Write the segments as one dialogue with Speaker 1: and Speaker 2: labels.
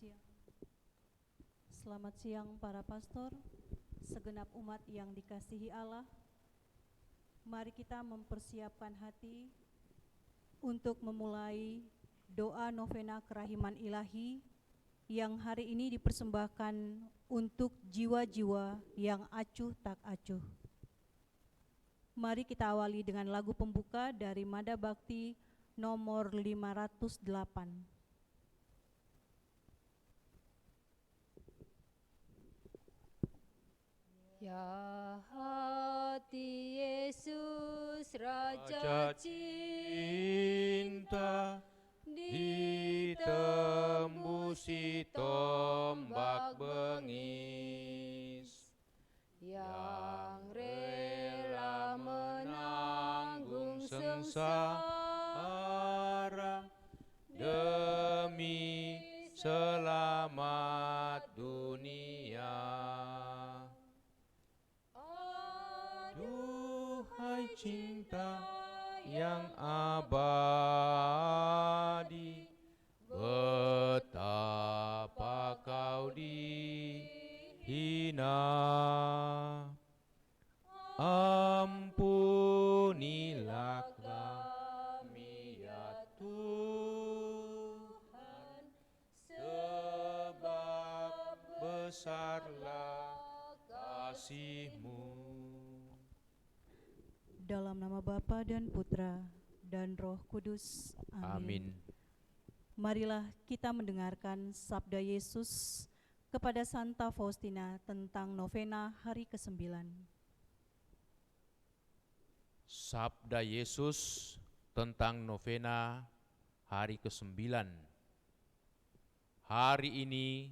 Speaker 1: siang. Selamat siang para pastor, segenap umat yang dikasihi Allah. Mari kita mempersiapkan hati untuk memulai doa novena kerahiman ilahi yang hari ini dipersembahkan untuk jiwa-jiwa yang acuh tak acuh. Mari kita awali dengan lagu pembuka dari Mada Bakti nomor 508.
Speaker 2: Ya hati Yesus Raja
Speaker 3: cinta, ditembusi tombak bengis,
Speaker 2: yang rela menanggung
Speaker 3: sengsara demi selamat dunia. Duhai cinta yang abadi, betapa kau dihina. Ampunilah kami ya Tuhan, sebab besarlah kasih-Mu.
Speaker 1: Dalam nama Bapa dan Putra dan Roh Kudus. Amin. Marilah kita mendengarkan sabda Yesus kepada Santa Faustina tentang novena hari ke-9.
Speaker 3: Sabda Yesus tentang novena hari ke-9. Hari ini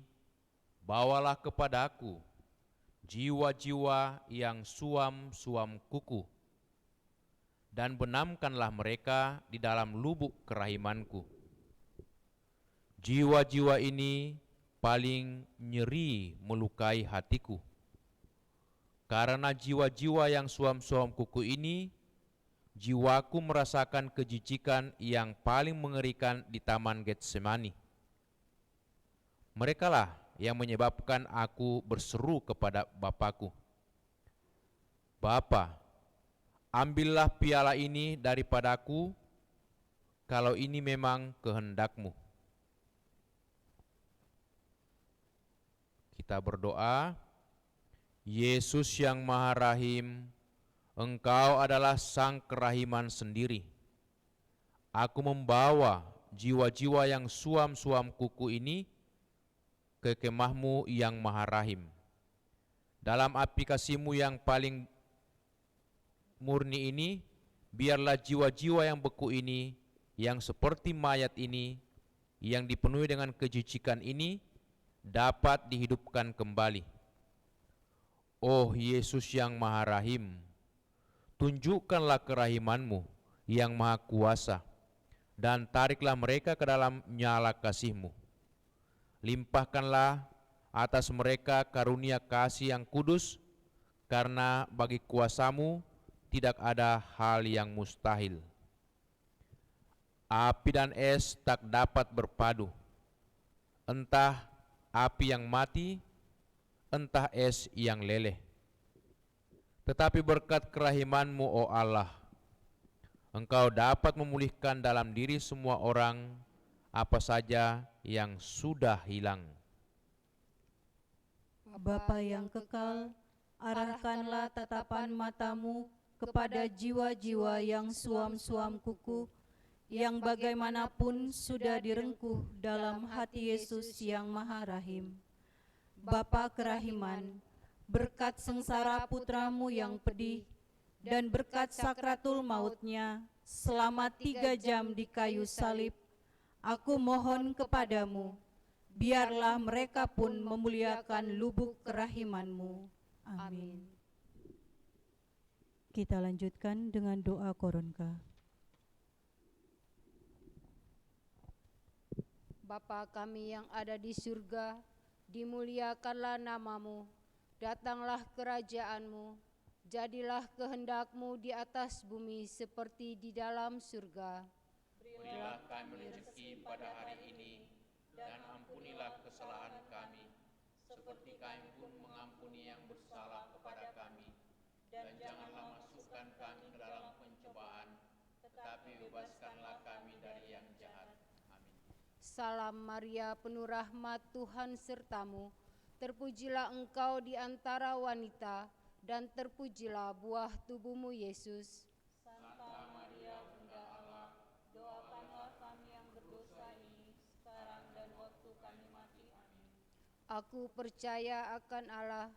Speaker 3: bawalah kepadaku jiwa-jiwa yang suam-suam kuku, dan benamkanlah mereka di dalam lubuk kerahimanku. Jiwa-jiwa ini paling nyeri melukai hatiku, karena jiwa-jiwa yang suam-suam kuku ini, jiwaku merasakan kejicikan yang paling mengerikan di Taman Getsemani. Merekalah yang menyebabkan aku berseru kepada Bapakku, Bapa, ambillah piala ini daripadaku, kalau ini memang kehendak-Mu. Kita berdoa. Yesus yang Maha Rahim, Engkau adalah Sang Kerahiman sendiri. Aku membawa jiwa-jiwa yang suam-suam kuku ini ke kemah-Mu yang Maha Rahim. Dalam api kasih-Mu yang paling murni ini, biarlah jiwa-jiwa yang beku ini, yang seperti mayat ini, yang dipenuhi dengan kejicikan ini, dapat dihidupkan kembali. Oh Yesus yang Maha Rahim, tunjukkanlah kerahiman-Mu yang Maha Kuasa, dan tariklah mereka ke dalam nyala kasih-Mu. Limpahkanlah atas mereka karunia kasih yang kudus, karena bagi kuasa-Mu tidak ada hal yang mustahil. Api dan es tak dapat berpadu, entah api yang mati, entah es yang leleh. Tetapi berkat kerahiman-Mu, oh Allah, Engkau dapat memulihkan dalam diri semua orang apa saja yang sudah hilang.
Speaker 1: Bapa yang kekal, arahkanlah tatapan mata-Mu kepada jiwa-jiwa yang suam-suam kuku, yang bagaimanapun sudah direngkuh dalam hati Yesus yang Maha Rahim. Bapa kerahiman, berkat sengsara putra-Mu yang pedih, dan berkat sakratul mautnya selama 3 jam di kayu salib, aku mohon kepadamu, biarlah mereka pun memuliakan lubuk kerahiman-Mu. Amin. Kita lanjutkan dengan doa koronka.
Speaker 2: Bapa kami yang ada di surga, dimuliakanlah nama-Mu, datanglah kerajaan-Mu, jadilah kehendak-Mu di atas bumi seperti di dalam surga.
Speaker 3: Berilah kami rezeki pada hari ini, dan ampunilah kesalahan kami, seperti kami pun mengampuni yang bersalah kepada kami. Dan janganlah masukkan kami ke dalam pencobaan, tetapi bebaskanlah kami dari yang jahat. Amin.
Speaker 2: Salam Maria, penuh rahmat, Tuhan sertamu. Terpujilah engkau di antara wanita, dan terpujilah buah tubuhmu, Yesus.
Speaker 1: Santa Maria, Bunda Allah, doakanlah kami yang berdosa ini, sekarang dan waktu kami mati. Amin.
Speaker 2: Aku percaya akan Allah,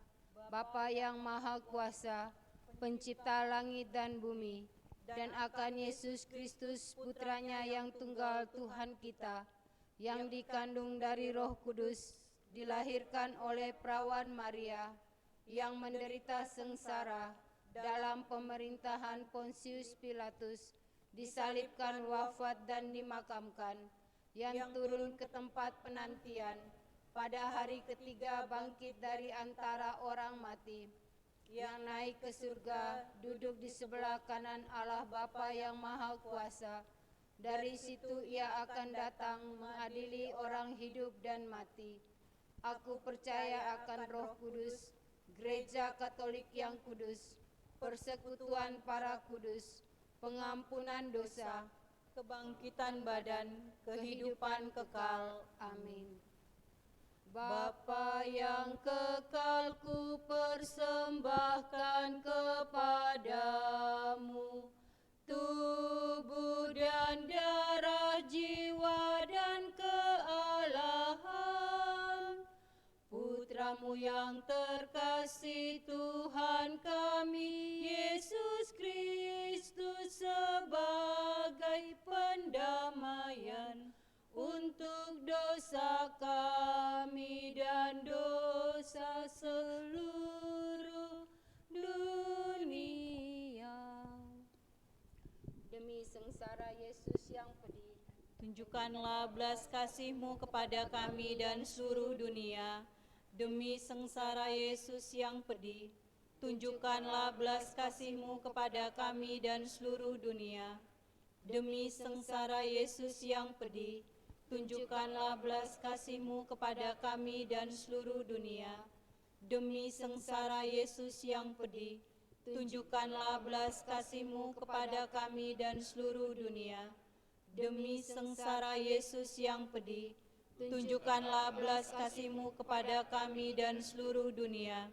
Speaker 2: Bapa yang Maha Kuasa, Pencipta langit dan bumi, dan akan Yesus Kristus, Putranya yang tunggal Tuhan kita, yang dikandung dari Roh Kudus, dilahirkan oleh perawan Maria, yang menderita sengsara dalam pemerintahan Pontius Pilatus, disalibkan, wafat dan dimakamkan, yang turun ke tempat penantian, pada hari ketiga bangkit dari antara orang mati, yang naik ke surga, duduk di sebelah kanan Allah Bapa yang Maha Kuasa. Dari situ ia akan datang mengadili orang hidup dan mati. Aku percaya akan Roh Kudus, Gereja Katolik yang kudus, persekutuan para kudus, pengampunan dosa,
Speaker 1: Kebangkitan badan, kehidupan kekal.
Speaker 2: Amin. Bapa yang kekal, ku persembahkan kepadamu tubuh dan darah, jiwa dan kealahan Putramu yang terkasih, Tuhan kami Yesus Kristus, sebagai pendamaian untuk dosa kami dan dosa seluruh dunia. Demi sengsara Yesus yang pedih,
Speaker 1: Tunjukkanlah belas kasih-Mu kepada kami dan seluruh dunia. Demi sengsara Yesus yang pedih, tunjukkanlah belas kasih-Mu kepada kami dan seluruh dunia. Demi sengsara Yesus yang pedih, tunjukkanlah belas kasih-Mu kepada kami dan seluruh dunia. Demi sengsara Yesus yang pedih, tunjukkanlah belas kasih-Mu kepada kami dan seluruh dunia. Demi sengsara Yesus yang pedih, tunjukkanlah belas kasih-Mu kepada kami dan seluruh dunia.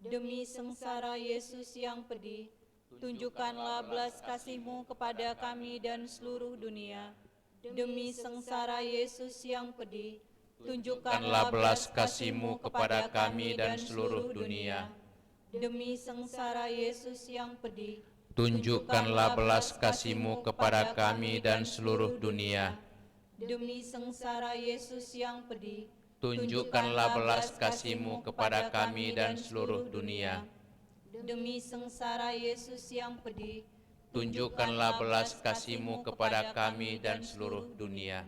Speaker 1: Demi sengsara Yesus yang pedih, tunjukkanlah belas kasih-Mu kepada kami dan seluruh dunia. Demi sengsara Yesus yang pedih, tunjukkanlah belas kasih-Mu kepada kami dan seluruh dunia. Demi sengsara Yesus yang pedih,
Speaker 3: Tunjukkanlah belas kasih-Mu kepada kami dan seluruh dunia.
Speaker 1: Demi sengsara Yesus yang pedih,
Speaker 3: Tunjukkanlah belas kasih-Mu kepada kami dan seluruh dunia.
Speaker 1: Demi sengsara Yesus yang pedih,
Speaker 3: Tunjukkanlah belas kasih-Mu kepada kami dan seluruh dunia.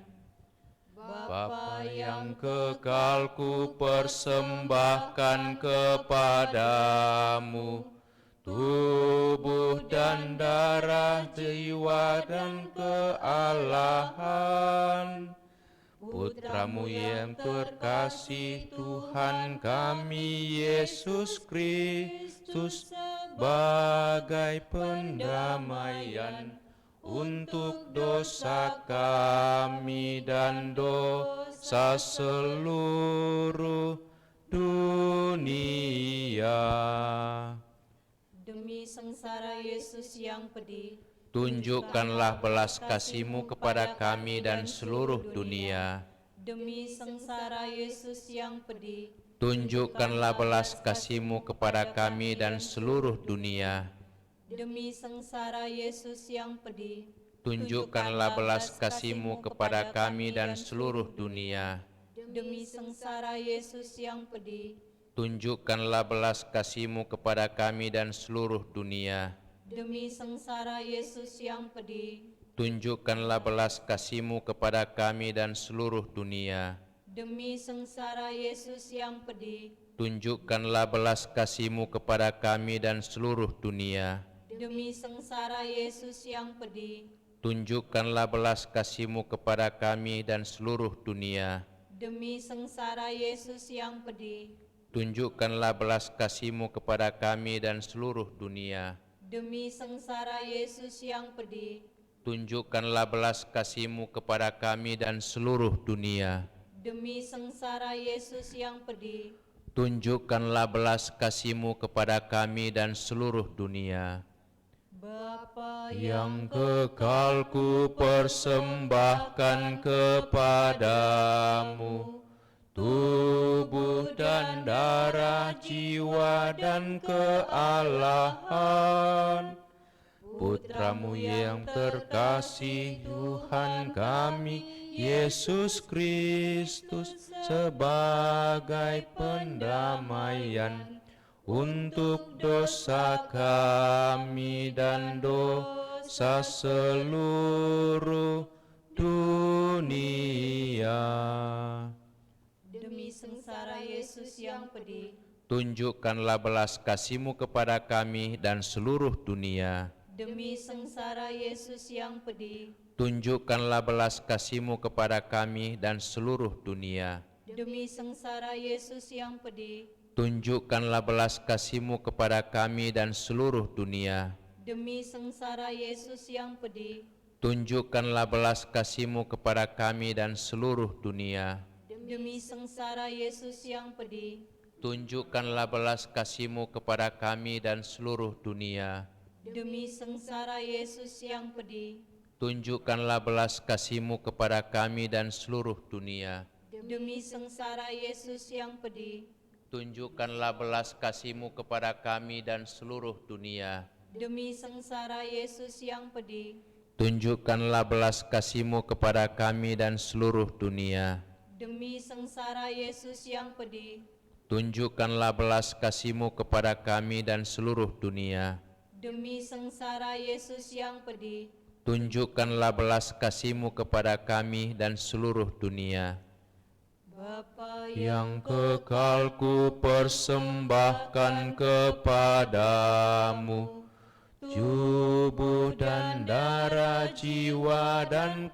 Speaker 3: Bapa yang kekal, ku persembahkan kepadamu tubuh dan darah, jiwa dan kealahan Putramu yang terkasih, Tuhan kami Yesus Kristus, sebagai pendamaian untuk dosa kami dan dosa seluruh dunia.
Speaker 1: demi sengsara Yesus yang pedih,
Speaker 3: Tunjukkanlah belas kasih-Mu kepada kami dan seluruh dunia.
Speaker 1: demi sengsara Yesus yang pedih,
Speaker 3: Tunjukkanlah belas kasih-Mu kepada kami dan seluruh dunia.
Speaker 1: demi sengsara Yesus yang pedih,
Speaker 3: Tunjukkanlah belas kasih-Mu kepada kami dan seluruh dunia.
Speaker 1: demi sengsara Yesus yang pedih,
Speaker 3: Tunjukkanlah belas kasih-Mu kepada kami dan seluruh dunia.
Speaker 1: demi sengsara Yesus yang pedih,
Speaker 3: Tunjukkanlah belas kasih-Mu kepada kami dan seluruh dunia.
Speaker 1: demi sengsara Yesus yang pedih,
Speaker 3: Tunjukkanlah belas kasih-Mu kepada kami dan seluruh dunia.
Speaker 1: demi sengsara Yesus yang pedih,
Speaker 3: Tunjukkanlah belas kasih-Mu kepada kami dan seluruh dunia.
Speaker 1: demi sengsara Yesus yang pedih,
Speaker 3: Tunjukkanlah belas kasih-Mu kepada kami dan seluruh dunia.
Speaker 1: demi sengsara Yesus yang pedih,
Speaker 3: Tunjukkanlah belas kasih-Mu kepada kami dan seluruh dunia.
Speaker 1: demi sengsara Yesus yang pedih,
Speaker 3: Tunjukkanlah belas kasih-Mu kepada kami dan seluruh dunia.
Speaker 1: Bapa
Speaker 3: Yang kekal ku persembahkan kepadamu, tubuh dan darah, jiwa dan kealahan Putramu yang terkasih, Tuhan kami Yesus Kristus, sebagai pendamaian untuk dosa kami dan dosa seluruh dunia.
Speaker 1: demi sengsara Yesus yang pedih,
Speaker 3: Tunjukkanlah belas kasih-Mu kepada kami dan seluruh dunia.
Speaker 1: demi sengsara Yesus yang pedih,
Speaker 3: Tunjukkanlah belas kasih-Mu kepada kami dan seluruh dunia.
Speaker 1: demi sengsara Yesus yang pedih,
Speaker 3: Tunjukkanlah belas kasih-Mu kepada kami dan seluruh dunia.
Speaker 1: demi sengsara Yesus yang pedih,
Speaker 3: Tunjukkanlah belas kasih-Mu kepada kami dan seluruh dunia.
Speaker 1: demi sengsara Yesus yang pedih,
Speaker 3: Tunjukkanlah belas kasih-Mu kepada kami dan seluruh dunia.
Speaker 1: demi sengsara Yesus yang pedih,
Speaker 3: Tunjukkanlah belas kasih-Mu kepada kami dan seluruh dunia.
Speaker 1: demi sengsara Yesus yang pedih,
Speaker 3: Tunjukkanlah belas kasih-Mu kepada kami dan seluruh dunia.
Speaker 1: demi sengsara Yesus yang pedih,
Speaker 3: Tunjukkanlah belas kasih-Mu kepada kami dan seluruh dunia.
Speaker 1: demi sengsara Yesus yang pedih,
Speaker 3: Tunjukkanlah belas kasih-Mu kepada kami dan seluruh dunia.
Speaker 1: demi sengsara Yesus yang pedih,
Speaker 3: Tunjukkanlah belas kasih-Mu kepada kami dan seluruh dunia.
Speaker 1: Bapa
Speaker 3: Yang kekal ku persembahkan kepadamu, tubuh dan darah, jiwa dan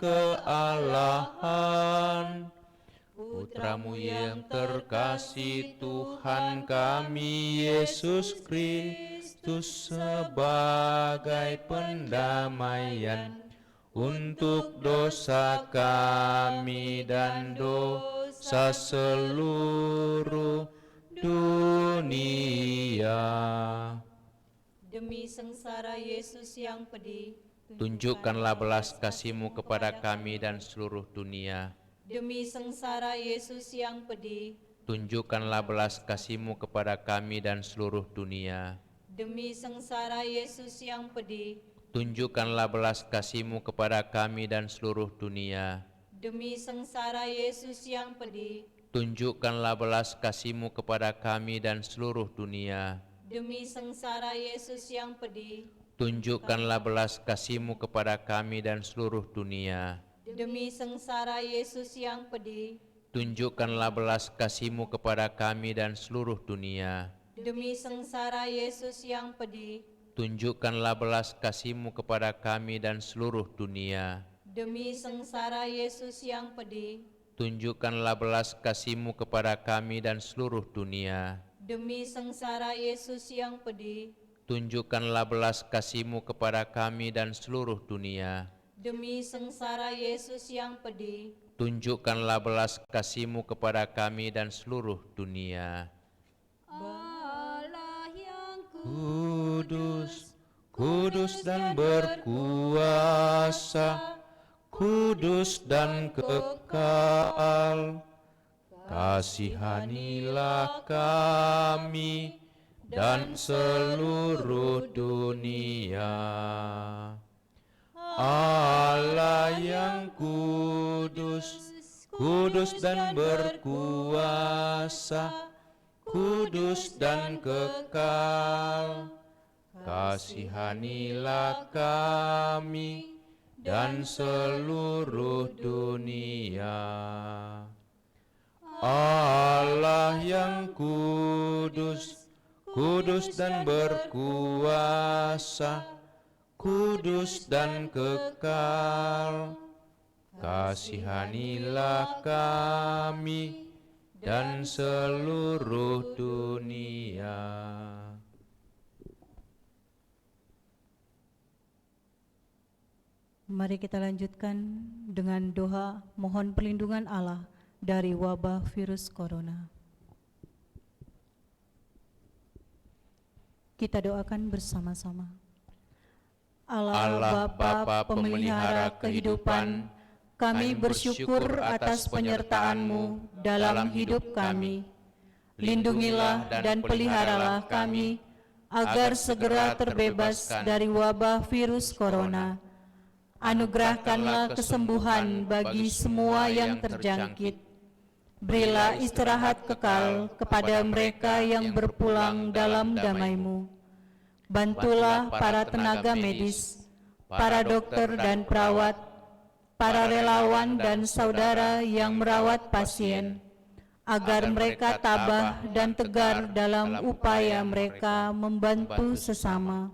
Speaker 3: kealahan Putramu yang terkasih, Tuhan kami Yesus Kristus, sebagai pendamaian untuk dosa kami dan dosa seluruh dunia.
Speaker 1: demi sengsara Yesus yang pedih,
Speaker 3: Tunjukkanlah belas kasih-Mu kepada kami dan seluruh dunia.
Speaker 1: demi sengsara Yesus yang pedih,
Speaker 3: Tunjukkanlah belas kasih-Mu kepada kami dan seluruh dunia.
Speaker 1: demi sengsara Yesus yang pedih,
Speaker 3: Tunjukkanlah belas kasih-Mu kepada kami dan seluruh dunia.
Speaker 1: demi sengsara Yesus yang pedih,
Speaker 3: Tunjukkanlah belas kasih-Mu kepada kami dan seluruh dunia.
Speaker 1: demi sengsara Yesus yang pedih,
Speaker 3: Tunjukkanlah belas kasih-Mu kepada kami dan seluruh dunia.
Speaker 1: demi sengsara Yesus yang pedih,
Speaker 3: Tunjukkanlah belas kasih-Mu kepada kami dan seluruh dunia.
Speaker 1: demi sengsara Yesus yang pedih,
Speaker 3: Tunjukkanlah belas kasih-Mu kepada kami dan seluruh dunia.
Speaker 1: demi sengsara Yesus yang pedih,
Speaker 3: Tunjukkanlah belas kasih-Mu kepada kami dan seluruh dunia.
Speaker 1: demi sengsara Yesus yang pedih,
Speaker 3: Tunjukkanlah belas kasih-Mu kepada kami dan seluruh dunia.
Speaker 1: demi sengsara Yesus yang pedih,
Speaker 3: Tunjukkanlah belas kasih-Mu kepada kami dan seluruh dunia.
Speaker 2: Allah yang
Speaker 3: Kudus, kudus dan berkuasa, kudus dan kekal, kasihanilah kami dan seluruh dunia. Allah yang kudus, kudus dan berkuasa, kudus dan kekal, kasihanilah kami dan seluruh dunia. Allah yang kudus, kudus dan berkuasa, kudus dan kekal, kasihanilah kami dan seluruh dunia.
Speaker 1: Mari kita lanjutkan dengan doa mohon perlindungan Allah dari wabah virus corona. Kita doakan bersama-sama. Allah Bapa pemelihara kehidupan, kami bersyukur atas penyertaan-Mu dalam hidup kami. Lindungilah dan peliharalah kami agar segera terbebas dari wabah virus corona. Anugerahkanlah kesembuhan bagi semua yang terjangkit. Berilah istirahat kekal kepada mereka yang berpulang dalam damai-Mu. Bantulah para tenaga medis, para dokter dan perawat, para relawan dan saudara yang merawat pasien, agar mereka tabah dan tegar dalam upaya mereka membantu sesama.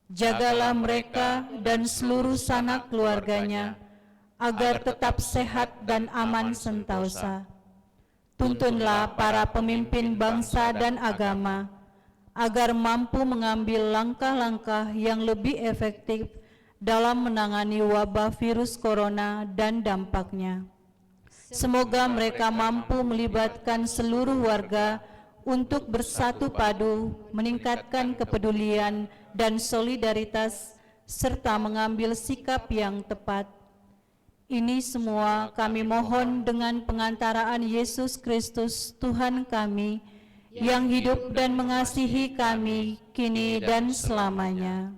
Speaker 1: Jagalah mereka dan seluruh sanak keluarganya, agar tetap sehat dan aman sentosa. Tuntunlah para pemimpin bangsa dan agama, agar mampu mengambil langkah-langkah yang lebih efektif dalam menangani wabah virus corona dan dampaknya. Semoga mereka mampu melibatkan seluruh warga untuk bersatu padu, meningkatkan kepedulian dan solidaritas, serta mengambil sikap yang tepat. Ini semua kami mohon dengan pengantaraan Yesus Kristus Tuhan kami, yang hidup dan mengasihi kami kini dan selamanya.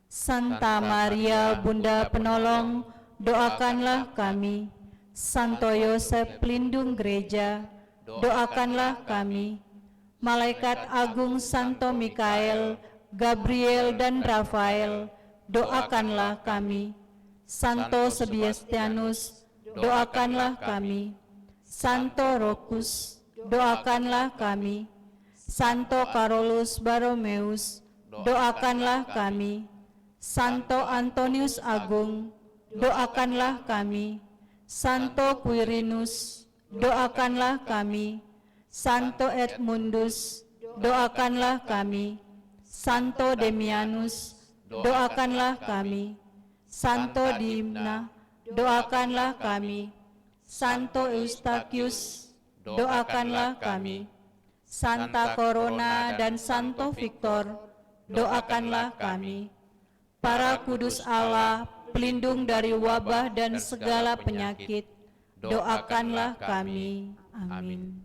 Speaker 1: Santa Maria Bunda Penolong, doakanlah kami. Santo Yosef Pelindung Gereja, doakanlah kami. Malaikat Agung Santo Mikael, Gabriel dan Rafael, doakanlah kami. Santo Sebastianus, doakanlah kami. Santo Rokus, doakanlah kami. Santo Carolus Borromeus, doakanlah kami. Santo Antonius Agung, doakanlah kami. Santo Quirinus, doakanlah kami. Santo Edmundus, doakanlah kami. Santo Demianus, doakanlah kami. Santo Dimna, doakanlah kami. Santo Eustachius, doakanlah kami. Santa Corona dan Santo Victor, doakanlah kami. Para kudus Allah, pelindung dari wabah dan segala penyakit, doakanlah kami. Amin.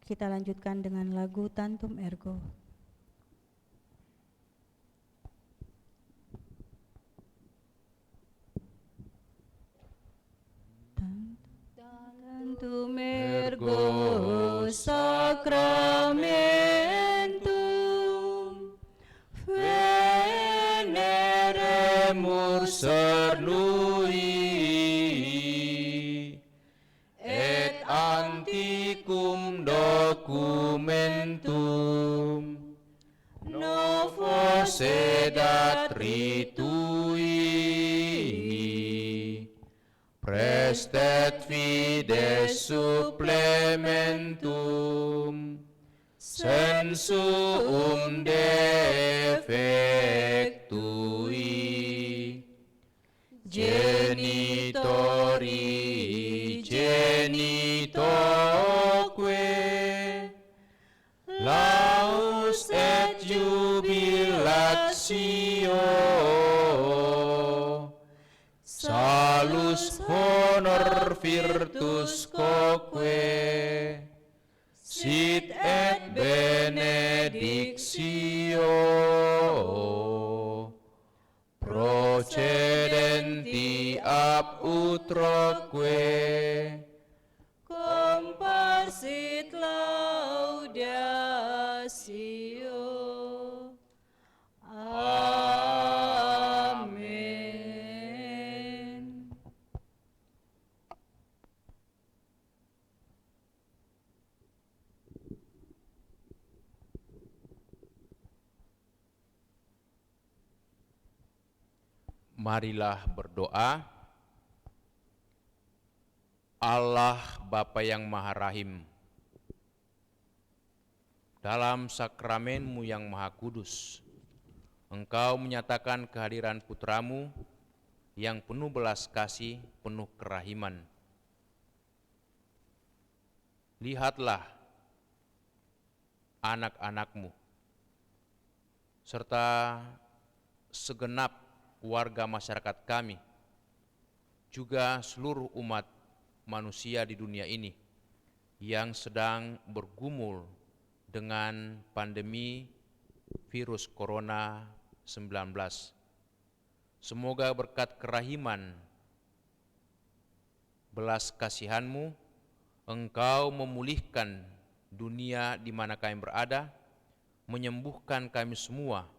Speaker 1: Kita lanjutkan dengan lagu Tantum Ergo. Tantum Ergo Sacramentum Veneremur Cernui et antiquum documentum novo sedat ritui prestet fides supplementum sensuum defectui genitori genitoque laus et jubilatio salus honor virtus quoque sit et benedictio procedenti ab utroque comparsit laudatio. Amen.
Speaker 3: Marilah berdoa. Allah Bapa yang Maha Rahim, dalam sakramen-Mu yang Maha Kudus, Engkau menyatakan kehadiran Putra-Mu yang penuh belas kasih, penuh kerahiman. Lihatlah anak-anak-Mu, serta segenap warga masyarakat kami, juga seluruh umat manusia di dunia ini yang sedang bergumul dengan pandemi virus corona 19. Semoga berkat kerahiman, belas kasihan-Mu, Engkau memulihkan dunia di mana kami berada, menyembuhkan kami semua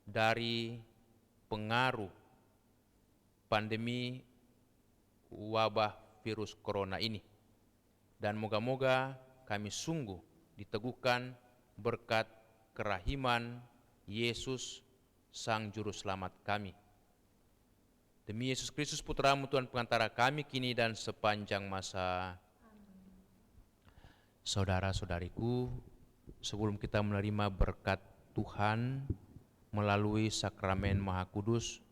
Speaker 3: dari pengaruh pandemi wabah virus corona ini. Dan moga-moga kami sungguh diteguhkan berkat kerahiman Yesus, Sang Juru Selamat kami. Demi Yesus Kristus Putra-Mu, Tuhan pengantara kami kini dan sepanjang masa. Saudara-saudariku, sebelum kita menerima berkat Tuhan melalui sakramen Maha Kudus,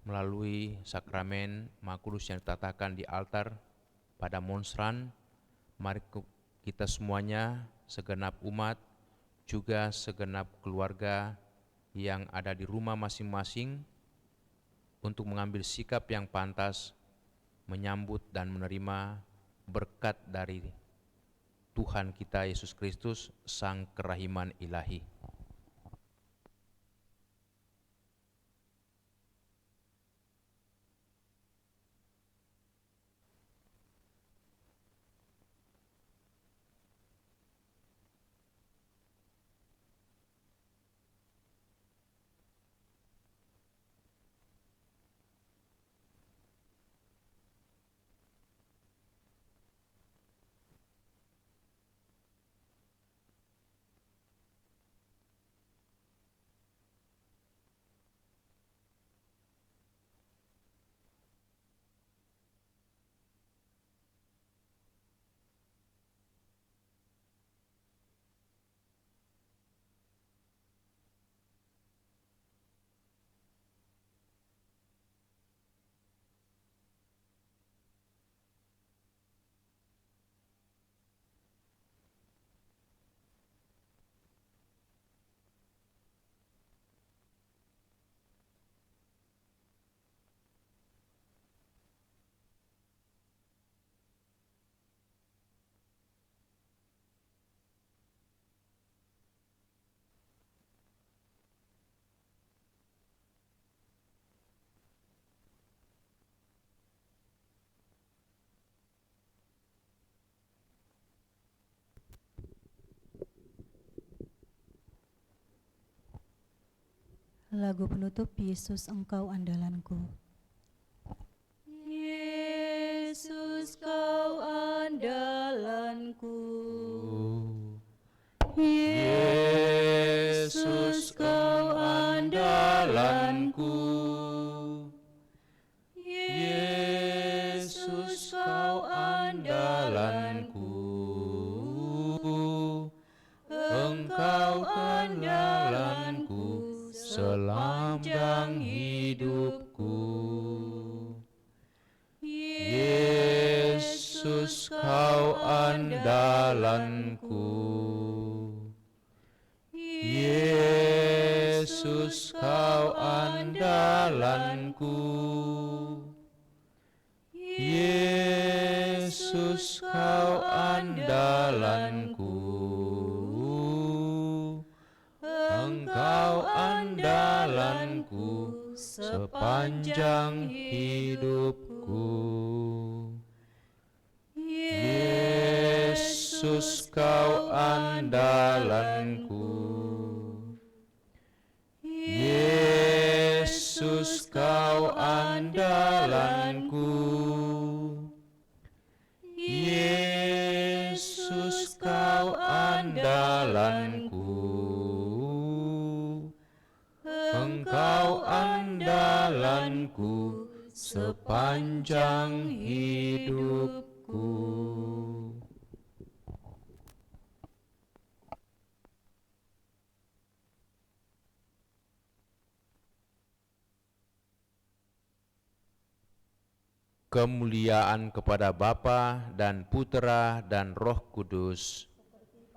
Speaker 3: melalui sakramen Maha Kudus yang ditatakan di altar pada monstran, mari kita semuanya, segenap umat, juga segenap keluarga yang ada di rumah masing-masing, untuk mengambil sikap yang pantas menyambut dan menerima berkat dari Tuhan kita Yesus Kristus, Sang Kerahiman Ilahi.
Speaker 1: Lagu penutup, Yesus Engkau Andalanku. Yesus Kau andalanku, Yesus Kau andalanku, Yesus Kau andalanku, Engkau andalanku sepanjang hidupku. Yesus Kau andalanku, Yesus Kau andalanku, Yesus Kau andalanku, Engkau andalanku sepanjang hidupku. Yesus Kau andalanku, Yesus Kau andalanku, Yesus Kau andalanku, Engkau andalanku
Speaker 3: sepanjang hidupku. Kemuliaan kepada Bapa dan Putera dan Roh Kudus,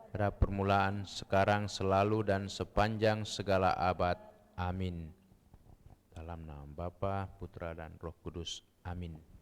Speaker 3: pada permulaan, sekarang, selalu, dan sepanjang segala abad. Amin. Dalam nama Bapa, Putera, dan Roh Kudus. Amin.